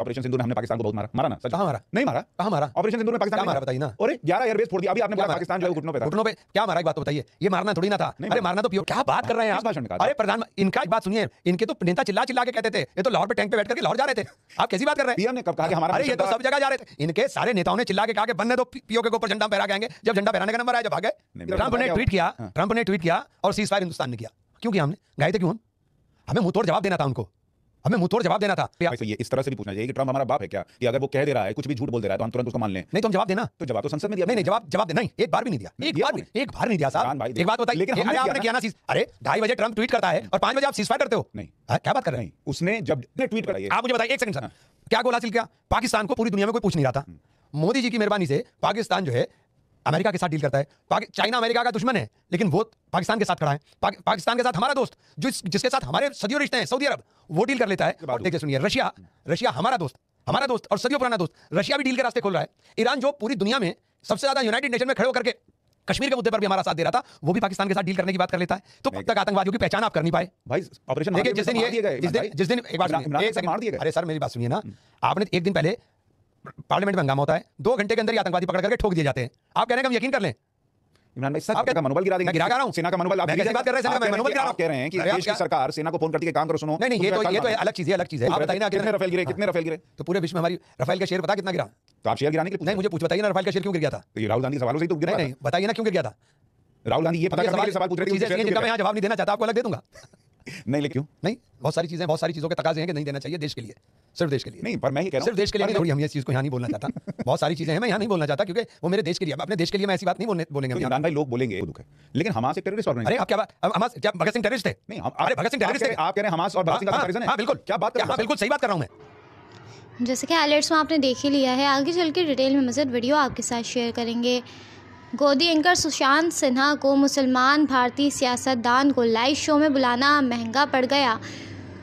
Operation सिंदूर में हमने पाकिस्तान को बहुत मारा ना? सच कहां मारा? नहीं मारा। कहां मारा? ऑपरेशन सिंदूर में पाकिस्तान मारा बताइए ना। अरे 11 एयरबेस फोड़ दिया। अभी आपने बोला पाकिस्तान जो है घुटनों पे था। घुटनों पे क्या मारा? एक बात तो बताइए, ये मारना थोड़ी ना था। अरे मारना तो क्या बात कर रहे हैं आप? अरे प्रधान, इनका एक बात सुनिए, इनके तो नेता चिल्ला चिल्ला के कहते थे ये तो लाहौर पे टैंक पे बैठ करके लाहौर जा रहे थे। आप कैसी बात कर रहे हैं? पीएम ने कब कहा कि हमारा? अरे ये तो सब जगह जा रहे थे। इनके सारे नेताओं ने चिल्ला के कहा कि बनने दो, पीओके के ऊपर झंडा फहरा के आएंगे। जब झंडा फहराने का नंबर आया, जब भागे। ट्रंप ने ट्वीट किया और सीज फायर हिंदुस्तान ने किया। क्यों किया हमने? गए थे क्यों हम? हमें मुंह तोड़ जवाब देना था उनको, हमें मुंह तोड़ जवाब देना था। तो ये इस तरह से भी पूछना चाहिए कि ट्रंप हमारा बाप है क्या? कि अगर वो कह दे रहा है, कुछ भी झूठ बोल दे रहा है, तो हम तुरंत उसको मान लें? नहीं तो हम जवाब देना। तो जवाब तो संसद में दिया। नहीं जवाब दे नहीं, एक बार भी नहीं दिया। एक बार नहीं दिया साहब। एक बात बताइए, लेकिन आपने किया ना सीज। अरे 2:30 बजे ट्रंप ट्वीट करता है और 5 बजे आप सीज फायर करते हो। नहीं क्या बात कर रहे हैं? उसने जब ट्वीट कराई, आप मुझे बताइए एक सेकंड सर, क्या गोल हासिल किया? पाकिस्तान को पूरी दुनिया में कोई पूछ नहीं रहा था। मोदी जी की मेहरबानी से पाकिस्तान जो है अमेरिका के साथ डील करता है। चाइना अमेरिका का दुश्मन है, लेकिन वो पाकिस्तान के साथ खड़ा है। पाकिस्तान के साथ हमारा दोस्त, जिसके साथ हमारे सदियों रिश्ते हैं, सऊदी अरब, वो डील कर लेता है। और देखिए सुनिए, रशिया हमारा दोस्त और सदियों पुराना दोस्त, रशिया भी डील के रास्ते खोल रहा है। ईरान जो पूरी दुनिया में सबसे ज्यादा यूनाइटेड नेशन में खड़े होकर के कश्मीर के मुद्दे पर भी हमारा साथ दे रहा था, वो भी पाकिस्तान के साथ डील करने की बात कर लेता है। तो कब तक आतंकवादियों की पहचान आप कर नहीं पाए? भाई ऑपरेशन देखिए जिस दिन एक बार मार दिए गए। अरे सर मेरी बात सुनिए ना, आपने एक दिन पहले पार्लियामेंट में हंगामा होता है, 2 घंटे के अंदर ही आतंकवादी पकड़ करके ठोक दिए जाते हैं। आप कह रहे हैं कि हम यकीन कर लें? इमरान भाई सच का मनोबल गिरा देंगे? गिरा रहा हूं सेना का मनोबल। आप कैसे बात कर रहे हैं? सेना का मनोबल गिरा रहा हूं? कह रहे हैं कि देश की सरकार सेना को फोन करती है काम करो, सुनो। नहीं ये तो अलग चीज है। आप बताइए ना कितने राफेल गिरे? कितने राफेल गिरे? तो पूरे विश्व में हमारी राफेल का शेयर पता कितना गिरा? तो आप शेयर गिराने के लिए नहीं, मुझे बताइए ना, राफेल का शेयर क्यों गिर गया था? तो ये राहुल गांधी सवालों से ही तो गिरा। नहीं बताइए ना क्यों गिर गया था? राहुल गांधी ये पता करने के लिए सवाल पूछ रहे थे जिनका मैं यहाँ जवाब नहीं देना चाहता, आपको अलग दे दूंगा। नहीं लेकिन क्यों? नहीं, बहुत सारी चीजों के तकाजे हैं कि नहीं देना चाहिए देश के लिए, सिर्फ देश के लिए। नहीं पर मैं ये कह रहा हूं सिर्फ देश के लिए नहीं, हम इस चीज को यहाँ नहीं बोलना चाहता। बहुत सारी चीजें हैं मैं यहाँ नहीं बोलना चाहता, क्योंकि वो मेरे देश के लिए, अपने देश के लिए मैं ऐसी बात नहीं बोलेंगे। इमरान भाई लोग बोलेंगे दुख है, लेकिन हमास एक टेररिस्ट ऑर्गेनाइजेशन। अरे आप क्या बात, हमास क्या भगत सिंह टेररिस्ट थे? नहीं अरे भगत सिंह टेररिस्ट थे। आप कह रहे हैं हमास और भगत सिंह का कंपैरिजन है? हां बिल्कुल, क्या बात कर रहे हैं? बिल्कुल सही बात कर रहा हूं मैं। जैसे कि हाइलाइट्स में आपने देख ही लिया है, आगे चल के डिटेल में मज़ीद वीडियो आपके साथ शेयर करेंगे। गोदी एंकर सुशांत सिन्हा को मुसलमान भारतीय सियासतदान को लाइव शो में बुलाना महंगा पड़ गया।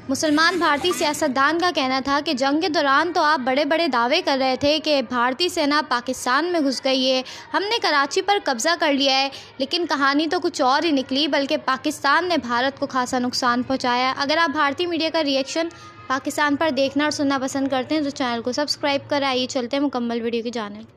मुसलमान भारतीय सियासतदान का कहना था कि जंग के दौरान तो आप बड़े बड़े दावे कर रहे थे कि भारतीय सेना पाकिस्तान में घुस गई है, हमने कराची पर कब्ज़ा कर लिया है, लेकिन कहानी तो कुछ और ही निकली, बल्कि पाकिस्तान ने भारत को खासा नुकसान पहुंचाया। अगर आप भारतीय मीडिया का रिएक्शन पाकिस्तान पर देखना और सुनना पसंद करते हैं तो चैनल को सब्सक्राइब करें। आइए चलते हैं मुकम्मल वीडियो की जानिब।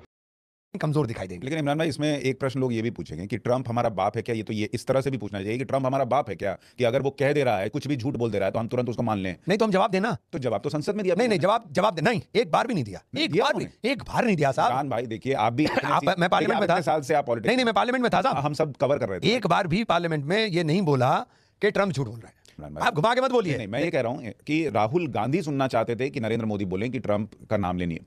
कमजोर दिखाई देंगे। लेकिन इमरान भाई इसमें एक प्रश्न लोग ये भी पूछेंगे कि ट्रंप हमारा बाप है क्या? ये तो ये इस तरह से भी पूछना चाहिए कि ट्रंप हमारा बाप है क्या? कि अगर वो कह दे रहा है, कुछ भी झूठ बोल दे रहा है, तो हम तुरंत उसको मान लें? नहीं तो हम जवाब देना। तो जवाब तो संसद में दिया। नहीं जवाब दे नहीं, एक बार भी नहीं दिया। एक बार नहीं दिया साहब। इमरान भाई देखिए आप भी मैं पार्लियामेंट में था, साल से आप पॉलिटिक्स। नहीं मैं पार्लियामेंट में था साहब, हम सब कवर कर रहे थे। एक बार भी पार्लियामेंट में ये नहीं बोला कि ट्रंप झूठ बोल रहा है। आप घुमा के मत बोलिए। नहीं मैं ये कह रहा हूं कि राहुल गांधी सुनना चाहते थे कि नरेंद्र मोदी बोलें कि ट्रंप का नाम लेनी है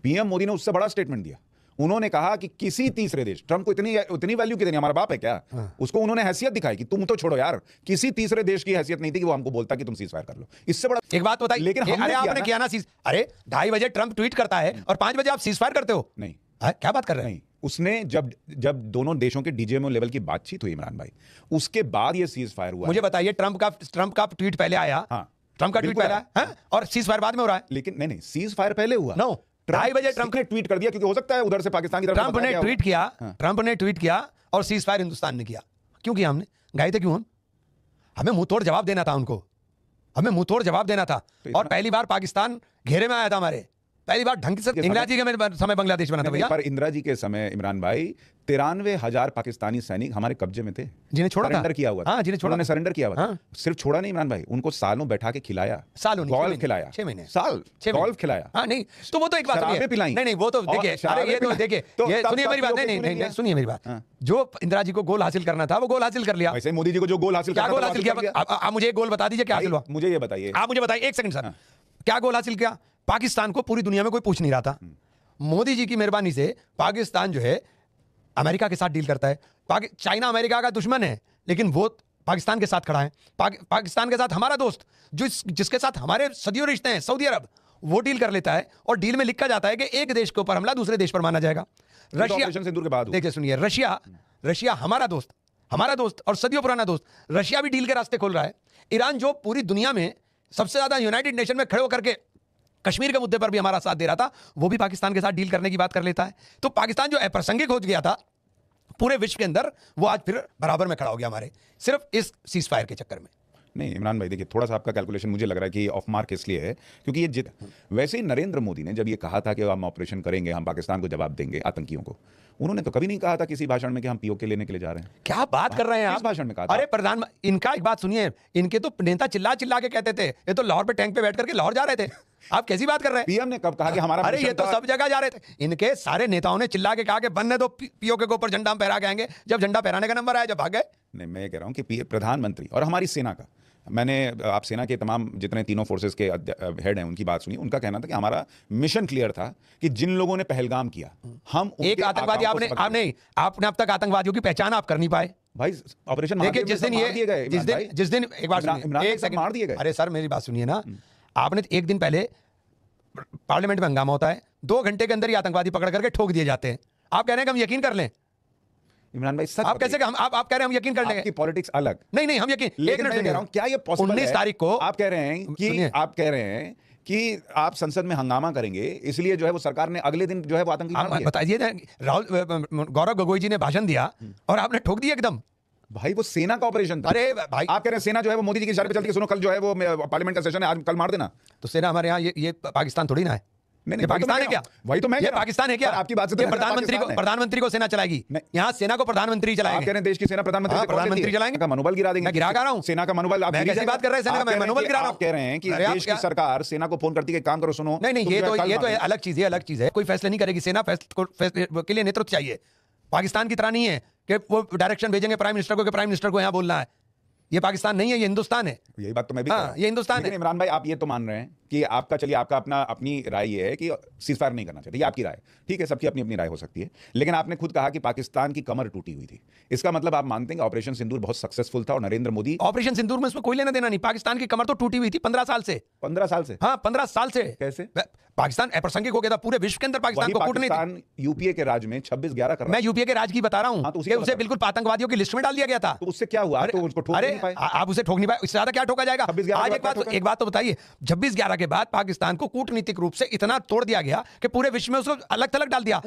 पीएम मोदी ने उससे बड़ा स्टेटमेंट दिया। उन्होंने कहा कि किसी तीसरे देश, ट्रंप को इतनी वैल्यू की देनी, हमारा बाप है क्या? उसको उन्होंने हैसियत दिखाई कि तुम तो छोड़ो यार, किसी तीसरे देश की हैसियत नहीं थी कि वो हमको बोलता कि तुम सीज फायर कर लो। इससे बड़ा एक बात बताइए, लेकिन आपने किया ना सीज। अरे 2:30 बजे ट्रंप ट्वीट करता है और 5 बजे आप सीज फायर करते हो। नहीं क्या बात कर रहे हैं? उसने जब दोनों देशों के डीजीएमओ लेवल की बातचीत हुई इमरान भाई, उसके बाद ये सीज फायर हुआ। मुझे बताइए, ट्रंप का ट्वीट पहले आया। ट्रंप का ट्वीट पहले आया और सीज फायर बाद में हो रहा है। लेकिन नहीं सीज फायर पहले हुआ। नो, 2:30 बजे ट्रंप ने ट्वीट कर दिया, क्योंकि हो सकता है उधर से पाकिस्तान की तरफ ट्रंप ने ट्वीट किया और सीज फायर हिंदुस्तान ने किया। क्यों किया हमने? गए थे क्यों हम? हमें मुंह तोड़ जवाब देना था उनको, हमें मुंह तोड़ जवाब देना था। और पहली बार पाकिस्तान घेरे में आया था हमारे, पहली बार ढंग से। इंदिरा जी के समय बांग्लादेश बना था भैया। पर इंदिरा जी के समय इमरान भाई 93,000 पाकिस्तानी सैनिक हमारे कब्जे में थे, जिन्हें छोड़ा सरेंडर किया हुआ था। जिन्हें छोड़ा, उन्होंने सरेंडर किया हुआ था। सिर्फ छोड़ा नहीं इमरान भाई, उनको सालों बैठा के खिलाया, गोल्फ खिलाया, 6 महीने गोल्फ खिलाया। नहीं तो वो तो एक बात पिलाई। नहीं वो तो देखिए, ये तो देखिए, सुनिए मेरी बात। नहीं सुनिए मेरी बात। जो इंदिरा जी को गोल हासिल करना था वो गोल हासिल कर लिया। वैसे मोदी जी को जो गोल हासिल किया, आप मुझे एक गोल बता दीजिए क्या हासिल हुआ? मुझे ये बताइए, आप मुझे बताइए एक सेकंड सर, क्या गोल हासिल किया? पाकिस्तान को पूरी दुनिया में कोई पूछ नहीं रहा था। मोदी जी की मेहरबानी से पाकिस्तान जो है अमेरिका के साथ डील करता है। चाइना अमेरिका का दुश्मन है, लेकिन वो पाकिस्तान के साथ खड़ा है। पाकिस्तान के साथ हमारा दोस्त, जिसके साथ हमारे सदियों रिश्ते हैं, सऊदी अरब, वो डील कर लेता है और डील में लिखा जाता है कि एक देश के ऊपर हमला दूसरे देश पर माना जाएगा। रशिया, सिंदूर के बाद देखिए सुनिए, रशिया हमारा दोस्त और सदियों पुराना दोस्त, रशिया भी डील के रास्ते खोल रहा है। ईरान जो पूरी दुनिया में सबसे ज्यादा यूनाइटेड नेशन में खड़े होकर के कश्मीर के मुद्दे पर भी हमारा साथ दे रहा था, वो भी पाकिस्तान के साथ डील करने की बात कर लेता है। तो पाकिस्तान जो अप्रासंगिक हो गया था पूरे विश्व के अंदर, वो आज फिर बराबर में खड़ा हो गया हमारे, सिर्फ इस सीज फायर के चक्कर में। नहीं इमरान भाई देखिए, थोड़ा सा आपका कैलकुलेशन मुझे लग रहा है कि ऑफ मार्क इसलिए है क्योंकि ये वैसे ही नरेंद्र मोदी ने जब ये कहा था कि हम ऑपरेशन करेंगे, हम पाकिस्तान को जवाब देंगे आतंकियों को, उन्होंने तो कभी नहीं कहा था किसी भाषण में कि हम पीओके लेने के लिए जा रहे हैं। क्या बात कर रहे हैं किस आप? भाषण में कहा था? अरे प्रधान, इनका एक बात सुनिए, इनके तो नेता चिल्ला चिल्ला के कहते थे, ये तो लाहौर पे टैंक पे बैठ करके लाहौर जा रहे थे। आप कैसी बात कर रहे हैं? पीएम ने कब कहा कि हमारा अरे ये मिशन तो था? सब जगह जा रहे थे। इनके सारे नेताओं ने चिल्ला के कहा कि बनने दो, पीओके के ऊपर झंडा हम फहरा के आएंगे। जब झंडा फहराने का नंबर आया, जब भाग गए। नहीं, मैं ये कह रहा हूं कि प्रधानमंत्री और हमारी सेना का, मैंने आप सेना के तमाम जितने तीनों फोर्सेस के हेड हैं उनकी बात सुनी, उनका कहना था कि हमारा मिशन क्लियर था कि जिन लोगों ने पहलगाम किया, हम एक आतंकवादी आपने अब तक आतंकवादियों की पहचान आप कर नहीं पाए भाई। ऑपरेशन देखिए, जिस दिन एक बात सुनिए, एक सेकंड मार दिए गए। अरे सर मेरी बात सुनिए ना, आपने एक दिन पहले पार्लियामेंट में हंगामा होता है, 2 घंटे के अंदर ही आतंकवादी पकड़ करके ठोक दिए जाते हैं। आप कह रहे हैं कि हम यकीन कर लें? इमरान भाई सच आप कैसे आप कह रहे हैं हम यकीन कर लेंगे? आपकी पॉलिटिक्स अलग। नहीं हम यकीन, लेकिन मैं कह रहा हूं क्या ये पॉसिबल है? 19 तारीख को आप कह रहे हैं कि आप संसद में हंगामा करेंगे, इसलिए जो है वो सरकार ने अगले दिन जो है वो आतंकी आप बताइए, गौरव गोगोई जी ने भाषण दिया और आपने ठोक दिया एकदम। भाई वो सेना का ऑपरेशन था। अरे भाई, आप कह रहे हैं सेना जो है वो मोदी जी की इशारे पे चलती है, सुनो कल जो है वो पार्लियामेंट का सेशन है, आज कल मार देना। तो सेना हमारे यहाँ ये पाकिस्तान थोड़ी ना है। नहीं, पाकिस्तान है क्या? वही तो मैं ये पाकिस्तान है क्या? आपकी बात से प्रधानमंत्री को सेना चलाएगी? यहाँ सेना को प्रधानमंत्री चलाएंगे। आप कह रहे हैं देश की सेना प्रधानमंत्री चलाएंगे का मनोबल गिरा देंगे। मैं गिरा रहा हूँ सेना का मनोबल। मैं कैसी बात कर रहे हैं? सेना का मनोबल गिरा रहा हूँ। कह रहे हैं कि देश की सरकार सेना को फोन करती है, काम करो, सुनो। नहीं, ये तो अलग चीज है, अलग चीज है। कोई फैसला नहीं करेगी सेना, फैसले के लिए नेतृत्व चाहिए। पाकिस्तान की तरह नहीं है कि वो डायरेक्शन भेजेंगे प्राइम मिनिस्टर को कि प्राइम मिनिस्टर को यहाँ बोलना है। ये पाकिस्तान नहीं है, ये हिंदुस्तान है। यही बात तो मैं भी कह रहा हूं। ये हिंदुस्तान है। इमरान भाई आप ये तो मान रहे हैं कि आपका, चलिए आपका अपनी राय ये है कि सीज फायर नहीं करना चाहिए, ये आपकी राय, ठीक है, सबकी अपनी अपनी राय हो सकती है। लेकिन आपने खुद कहा कि पाकिस्तान की कमर टूटी हुई थी, इसका मतलब आप मानते हैं कि ऑपरेशन सिंदूर बहुत सक्सेसफुल था और नरेंद्र मोदी। ऑपरेशन सिंदूर में इसमें कोई लेना देना नहीं, पाकिस्तान की कमर तो टूटी हुई थी 15 साल से। 15 साल से? हाँ 15 साल से। कैसे? पाकिस्तान अप्रासंगिक हो गया था पूरे विश्व के अंदर। पाकिस्तान को कूटनीति, यूपीए के राज में 26/11 कर रहा। मैं यूपीए के राज की बता रहा हूं, तो उसे बिल्कुल आतंकवादियों की लिस्ट में डाल दिया गया था। तो उससे क्या हुआ? तो उसको ठोक नहीं पाए। आप उसे ठोक नहीं पाए, इससे ज्यादा क्या ठोका जाएगा? आज एक बात तो बताइए, 26/11 के बाद पाकिस्तान को कूटनीतिक रूप से इतना तोड़ दिया गया कि पूरे विश्व में उसको अलग थलग डाल दिया।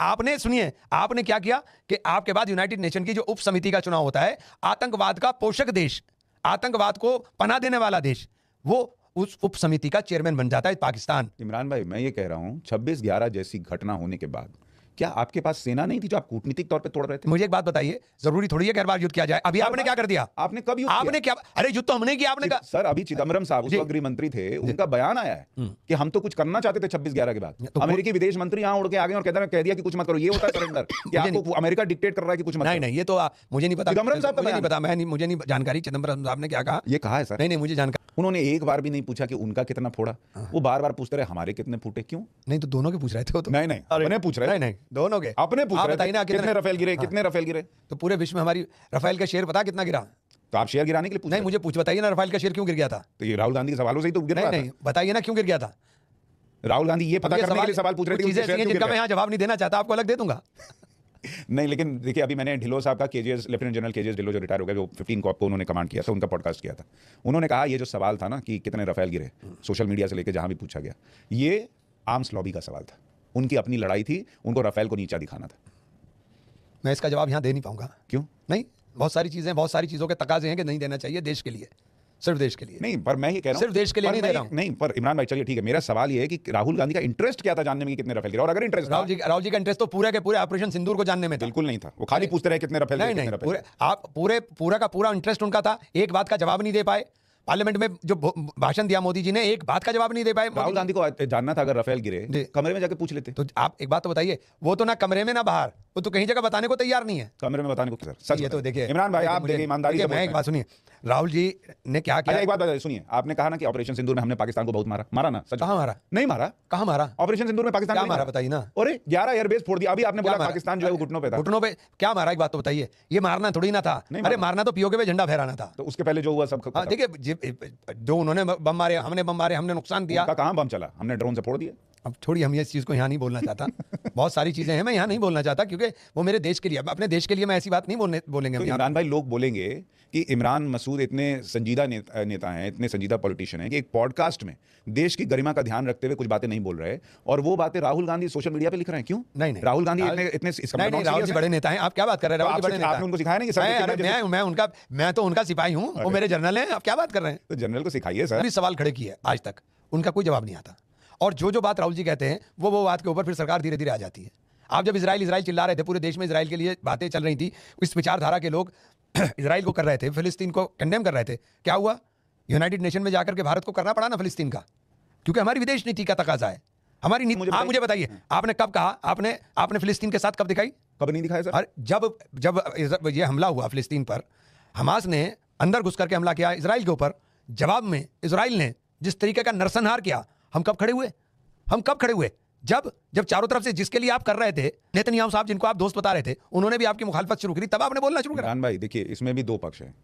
आपने सुनिए, आपने क्या किया कि आपके बाद यूनाइटेड नेशन की जो उप समिति का चुनाव होता है, आतंकवाद का पोषक देश, आतंकवाद को पनाह देने वाला देश, वो उस उप समिति का चेयरमैन बन जाता है पाकिस्तान। इमरान भाई मैं ये कह रहा हूं 26/11 जैसी घटना होने के बाद क्या आपके पास सेना नहीं थी जो आप कूटनीतिक तौर पे तोड़ रहे थे? मुझे एक बात बताइए, जरूरी थोड़ी है कि हर बार युद्ध किया जाए। अभी आपने क्या कर दिया? आपने कब युद्ध आपने क्या? अरे युद्ध तो हमने किया। आपने कहा सर, अभी चिदम्बरम साहब उस वक्त गृह मंत्री थे, उनका बयान आया है कि हम तो कुछ करना चाहते थे 26/11 के बाद। अमेरिकी विदेश मंत्री यहाँ उड़ के आ गए और कह दिया कि कुछ मत करो। ये होता है सरेंडर कि आपको अमेरिका डिक्टेट कर रहा है कि कुछ मत करो? नहीं, ये तो मुझे नहीं पता। चिदम्बरम साहब मुझे नहीं पता, मुझे नहीं जानकारी चिदम्बरम साहब ने क्या कहा। ये कहा है सर? नहीं, मुझे जानकारी। उन्होंने एक बार भी नहीं पूछा कि उनका कितना फोड़ा, वो बार बार पूछते रहे हमारे कितने फूटे। क्यों? नहीं तो दोनों के पूछ रहे थे वो तो। नहीं अपने पूछ रहे। नहीं दोनों के अपने पूछ रहे बताइए ना, कितने रफेल गिरे, कितने रफेल गिरे। तो पूरे विश्व में हमारी रफेल का शेयर पता कितना गिरा? तो आप शेयर गिराने के लिए पूछ नहीं, मुझे बताइए ना, रफेल का शेयर क्यों गिर गया था? तो ये राहुल गांधी के सवालों से ही तो गिर रहा था। नहीं, बताइए ना क्यों गिर गया था? राहुल गांधी ये पता करने के लिए सवाल पूछ रहे थे जिनका मैं यहाँ जवाब नहीं देना चाहता, आपको अलग दे दूंगा। नहीं, लेकिन देखिए अभी मैंने ढिल्लो साहब का KGS lieutenant general KGS Dhillon जो रिटायर हो गए, जो 15 कॉप को उन्होंने कमांड किया था, उनका पॉडकास्ट किया था। उन्होंने कहा ये जो सवाल था ना कि कितने रफेल गिरे, सोशल मीडिया से लेकर जहां भी पूछा गया, ये आर्म्स लॉबी का सवाल था। उनकी अपनी लड़ाई थी, उनको रफेल को नीचा दिखाना था। मैं इसका जवाब यहाँ दे नहीं पाऊंगा। क्यों? नहीं, बहुत सारी चीज़ों के तकाजे हैं कि नहीं देना चाहिए देश के लिए, सिर्फ देश के लिए। नहीं, पर मैं ये कह रहा हूं सिर्फ देश के लिए नहीं दे रहा हूं। नहीं, पर इमरान भाई चलिए ठीक है, मेरा सवाल ये है कि राहुल गांधी का इंटरेस्ट क्या था जानने में कि कितने रफेल गिरे? और अगर इंटरेस्ट राहुल जी का इंटरेस्ट तो पूरे के पूरे ऑपरेशन सिंदूर को जानने में था। बिल्कुल नहीं था, वो खाली पूछते रहे कितने रफेल। नहीं, पूरा का पूरा इंटरेस्ट उनका था। एक बात का जवाब नहीं दे पाए। पार्लियामेंट में जो भाषण दिया मोदी जी ने, एक बात का जवाब नहीं दे पाए। राहुल गांधी को जानना था अगर रफेल गिरे, कमरे में जाके पूछ लेते। तो आप एक बात तो बताइए, वो तो ना कमरे में ना बाहर, वो तो कहीं जगह बताने को तैयार नहीं है। कमरे में बताने को सर? ये तो देखिए इमरान भाई, आप देखिए ईमानदारी से। मैं एक बात सुनिए, राहुल जी ने क्या किया? एक बात बताइए, सुनिए, आपने कहा ना कि ऑपरेशन सिंदूर में हमने पाकिस्तान को बहुत मारा ना? सच? कहां मारा? नहीं मारा। कहां मारा? ऑपरेशन सिंदूर में पाकिस्तान क्या मारा बताइए ना। अरे 11 एयरबेस फोड़ दिया। अभी आपने बोला पाकिस्तान जो है वो घुटनों पे था। घुटनों पे क्या मारा? एक बात तो बताइए। ये मारना थोड़ी ना था। अरे मारना तो पीओके पे झंडा फहराना था। तो उसके पहले जो हुआ सब देखिए, जो उन्होंने बम मारे, हमने बम मारे, हमने नुकसान दिया। कहां बम चला? हमने ड्रोन से फोड़ दिया। अब छोड़ी, हम ये इस चीज़ को यहाँ नहीं बोलना चाहता। बहुत सारी चीज़ें हैं, मैं यहाँ नहीं बोलना चाहता, क्योंकि वो मेरे देश के लिए, अपने देश के लिए मैं ऐसी बात नहीं बोलेंगे तो हम यहाँ। इमरान भाई, लोग बोलेंगे कि इमरान मसूद इतने संजीदा नेता हैं, इतने संजीदा पॉलिटिशियन हैं कि एक पॉडकास्ट में देश की गरिमा का ध्यान रखते हुए कुछ बातें नहीं बोल रहे, और वो बातें राहुल गांधी सोशल मीडिया पे लिख रहे हैं। क्यों नहीं, राहुल गांधी इतने नहीं, राहुल जी बड़े नेता हैं। आप क्या बात कर रहे हैं? राहुल जी बड़े नेता, आपने उनको सिखाया नहीं कि मैं तो उनका सिपाही हूँ, वो मेरे जनरल हैं। आप क्या बात कर रहे हैं? तो जनरल को सिखाइए सर। सवाल खड़े किए आज तक, उनका कोई जवाब नहीं आता। और जो बात राहुल जी कहते हैं वो बात के ऊपर फिर सरकार धीरे धीरे आ जाती है। आप जब इजराइल चिल्ला रहे थे, पूरे देश में इजराइल के लिए बातें चल रही थी, इस विचारधारा के लोग इजराइल को कर रहे थे, फिलिस्तीन को कंडेम कर रहे थे, क्या हुआ? यूनाइटेड नेशन में जाकर के भारत को करना पड़ा ना फिलिस्तीन का, क्योंकि हमारी विदेश नीति का तकाजा है, हमारी नीति। आप मुझे बताइए, आपने कब कहा, आपने फिलिस्तीन के साथ कब दिखाई? कब नहीं दिखाया सर? और जब ये हमला हुआ फिलिस्तीन पर, हमास ने अंदर घुस करके हमला किया इजराइल के ऊपर, जवाब में इजराइल ने जिस तरीके का नरसंहार किया, हम कब खड़े हुए? जब चारों तरफ से जिसके लिए आप कर रहे थे, नेतन्याहू साहब जिनको आप दोस्त बता रहे थे, उन्होंने भी आपकी मुखालफत शुरू करी, तब आपने बोलना शुरू करा। इमरान भाई देखिए, इसमें भी दो पक्ष हैं।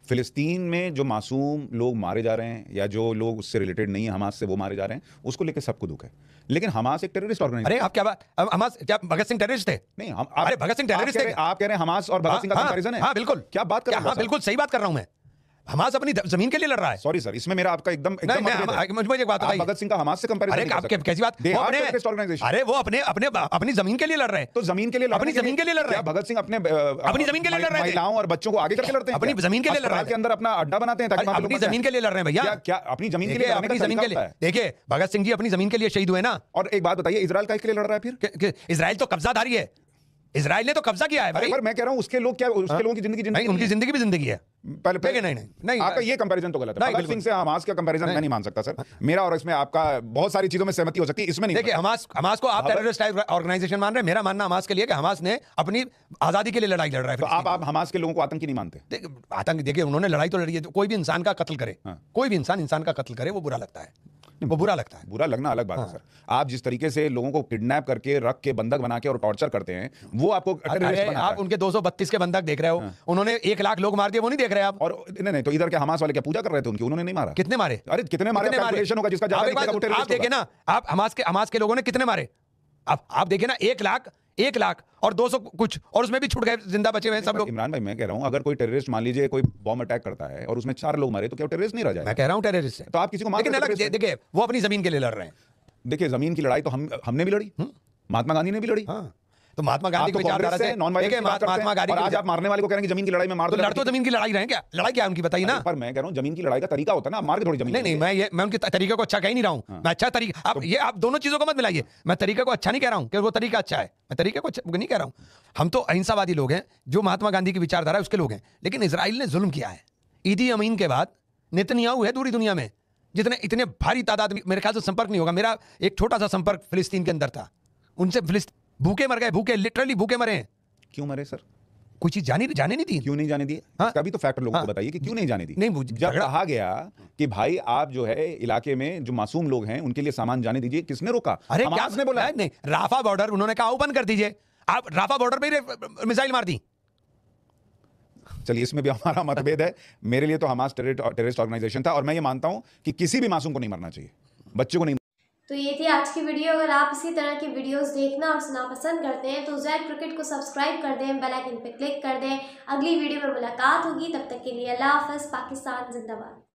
फिलिस्तीन में जो मासूम लोग मारे जा रहे हैं, या जो लोग उससे रिलेटेड नहीं है, हमास से, वो मारे जा रहे हैं, उसको लेकर सबको दुख है। लेकिन हमास एक टेररिस्ट ऑर्गेनाइजेशन। अरे आप क्या बात, हमास क्या भगत सिंह टेररिस्ट थे? नहीं, अरे भगत सिंह टेररिस्ट थे। आप कह रहे हैं हमास और भगत सिंह का कंपैरिजन है? हाँ बिल्कुल। क्या बात कर रहे हैं? हाँ बिल्कुल सही बात कर रहा हूं मैं। हमास अपनी जमीन के लिए लड़ रहा है। सॉरी सर, इसमें मेरा आपका एकदम मुझे एक बात बताइए, भगत सिंह का हमास से कंपैरिजन अरे आप कैसी बात? अरे वो अपनी जमीन के लिए लड़ रहे हैं। तो जमीन के लिए अपनी जमीन के लिए लड़ रहे हैं। भगत सिंह अपनी जमीन के लिए लड़ रहे हैं, महिलाओं और बच्चों को आगे करके लड़ते हैं, अपनी जमीन के लिए लड़ रहे हैं, के अंदर अपना अड्डा बनाते हैं, ताकि अपनी जमीन के लिए लड़ रहे हैं भैया। क्या अपनी जमीन के लिए? अपनी जमीन के लिए। देखिए भगत सिंह जी अपनी जमीन के लिए शहीद हुए ना। और एक बात बताइए, इजराइल का इसके लिए लड़ रहा है फिर? इजराइल तो कब्जाधारी है, इजराइल ने तो कब्जा किया है भाई। पर मैं कह रहा हूं, उसके लोग क्या, उसके लोगों की जिंदगी नहीं, उनकी जिंदगी भी जिंदगी है। पहले नहीं, आपका ये कंपैरिजन तो गलत है। भगत सिंह से हमास का कंपैरिजन मैं नहीं मान सकता सर। मेरा और इसमें आपका बहुत सारी चीजों में सहमति हो सकती है, इसमें नहीं। देखिए हमास को आप टेररिस्ट ऑर्गेनाइजेशन मान रहे हैं, मेरा मानना हमास के लिए कि हमास ने अपनी आजादी के लिए लड़ाई लड़ रहा है। तो आप हमास के लोगों को आतंकी नहीं मानते? आतंक, देखिए उन्होंने लड़ाई तो लड़ी है। कोई भी इंसान का कत्ल करे, कोई भी इंसान का कत्ल करे, वो बुरा लगता है, वो बुरा लगता है। बुरा लगना अलग बात है सर। आप जिस तरीके से लोगों को किडनैप करके, रख के, बंधक बना के और टॉर्चर करते हैं, वो आपको टेररिस्ट बनाता है। आप उनके 232 के बंधक देख रहे हो, उन्होंने 1 लाख लोग मार दिए, वो नहीं देख रहे आप? और नहीं, तो इधर के हमास वाले क्या पूजा कर रहे थे उनकी? उन्होंने नहीं मारा। कितने मारे? अरे कितने मारे? कैलकुलेशन होगा जिसका ज्यादा दिखेगा वो टेररिस्ट होगा। आप देखिए ना, आप हमास के लोगों ने कितने मारे? आप देखिए ना, 1 लाख और 200 कुछ, और उसमें भी छूट गए, जिंदा बचे हुए सब लोग। इमरान भाई मैं कह रहा हूं, अगर कोई टेररिस्ट मान लीजिए कोई बॉम्ब अटैक करता है और उसमें 4 लोग मारे, तो क्या टेररिस्ट नहीं रह जाएगा? मैं कह रहा हूं टेररिस्ट है। तो आप किसी को देखिए वो अपनी जमीन के लिए लड़ रहे हैं। देखिए जमीन की लड़ाई तो हमने भी लड़ी, महात्मा गांधी ने भी लड़ी। तो महात्मा गांधी की विचारधारा से देखिए, महात्मा गांधी, और आज आप मारने वाले को कह रहे हैं कि जमीन की लड़ाई में मार दो। लड़ तो जमीन की लड़ाई रहे हैं, क्या लड़ाई क्या उनकी बताइए ना। पर मैं कह रहा हूं, जमीन की लड़ाई का तरीका होता है ना, मार के थोड़ी जमीन। नहीं, मैं उनके तरीके को अच्छा कह ही नहीं रहा हूं। मैं अच्छा तरीका, आप दोनों चीजों को मत मिलाइए। मैं तरीके को अच्छा नहीं कह रहा हूं कि वो तरीका अच्छा है, मैं तरीके को अच्छा नहीं कह रहा हूं। हम तो अहिंसावादी लोग हैं, जो महात्मा गांधी की विचारधारा है उसके लोग हैं। लेकिन इजराइल ने जुल्म किया है। ईदी अमीन के बाद नेतन्याहू है पूरी दुनिया में, जितने इतने भारी तादाद, मेरे ख्याल से संपर्क नहीं होगा। मेरा एक छोटा सा संपर्क फिलिस्तीन के अंदर था, उनसे भूखे मर गए, भूखे, लिटरली भूखे मरे हैं। क्यों मरे सर? कोई चीज जाने नहीं दी। क्यों नहीं जाने दी? इसका भी तो फैक्टर लोगों को बताइए कि क्यों नहीं जाने दी। नहीं, जब कहा गया कि भाई आप जो है इलाके में जो मासूम लोग हैं उनके लिए सामान जाने दीजिए, किसने रोका? अरे हमास ने बोला। नहीं, राफा बॉर्डर उन्होंने कहा ओपन कर दीजिए। आप राफा बॉर्डर पे मिसाइल मार दी। चलिए, इसमें भी हमारा मतभेद है। मेरे लिए तो हमास टेररिस्ट ऑर्गेनाइजेशन था, और मैं ये मानता हूं कि किसी भी मासूम को नहीं मरना चाहिए, बच्चे को नहीं। तो ये थी आज की वीडियो। अगर आप इसी तरह की वीडियोस देखना और सुनना पसंद करते हैं तो ज़ैड क्रिकेट को सब्सक्राइब कर दें, बेल आइकन पे क्लिक कर दें। अगली वीडियो में मुलाकात होगी, तब तक के लिए अल्लाह हाफ़िज़। पाकिस्तान जिंदाबाद।